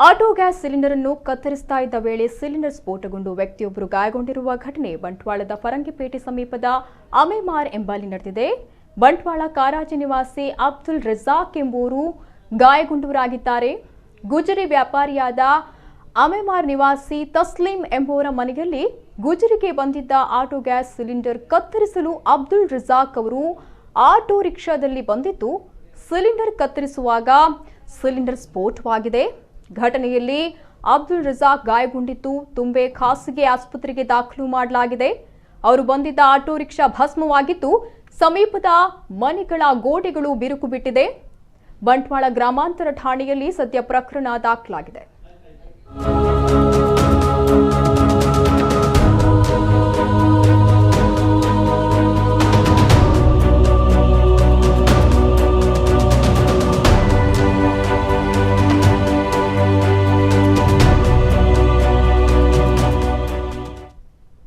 Auto gas cylinder ಅನ್ನು ಕತ್ತರಿಸ್ತಾ ಇದ್ದ ವೇಳೆ ಸಿಲಿಂಡರ್ ಸ್ಫೋಟಗೊಂಡು ವ್ಯಕ್ತಿಯೊಬ್ಬರು ಗಾಯಗೊಂಡಿರುವ ಘಟನೆ ಬಂಟ್ವಾಳದ ಫರಂಗಿಪೇಟೆ ಸಮೀಪದ ಅಮೆಮಾರ್ ಎಂಬಲ್ಲಿ ನಡೆದಿದೆ. ಬಂಟ್ವಾಳ ಕಾರಾಜಿ ನಿವಾಸಿ ಅಬ್ದುಲ್ ರಜಾಕ್ ಎಂಬುವರು ಗಾಯಗೊಂಡವರಾಗಿದ್ದಾರೆ. ಗುಜರಿ ವ್ಯಾಪಾರಿಯಾದ ಅಮೆಮಾರ್ ನಿವಾಸಿ ತಸ್ಲೀಂ ಎಂಬುವರ ಮನೆಯಲ್ಲಿ ಗುಜರಿಗೆ ಬಂದಿದ್ದ ಆಟೋ ಗ್ಯಾಸ್ ಸಿಲಿಂಡರ್ ಕತ್ತರಿಸಲು ಅಬ್ದುಲ್ ರಜಾಕ್ ಅವರು ಆಟೋ ರಿಕ್ಷಾದಲ್ಲಿ ಬಂದಿದ್ದು ಸಿಲಿಂಡರ್ ಕತ್ತರಿಸುವಾಗ ಸಿಲಿಂಡರ್ ಸ್ಫೋಟವಾಗಿದೆ. ಘಟನೆಯಲ್ಲಿ ಅಬ್ದುಲ್ ರಜಾಕ್ ಗಾಯಗೊಂಡಿದ್ದು ತುಂಬೆ ಖಾಸಗಿ ಆಸ್ಪತ್ರೆಗೆ ದಾಖಲು ಮಾಡಲಾಗಿದೆ. ಅವರು ಬಂದಿದ್ದ ಆಟೋ ರಿಕ್ಷಾ ಭಸ್ಮವಾಗಿದ್ದು ಸಮೀಪದ ಮನೆಗಳ ಗೋಡೆಗಳು ಬಿರುಕು ಬಿಟ್ಟಿದೆ. ಬಂಟ್ವಾಳ ಗ್ರಾಮಾಂತರ ಠಾಣೆಯಲ್ಲಿ ಸದ್ಯ ಪ್ರಕರಣ ದಾಖಲಾಗಿದೆ.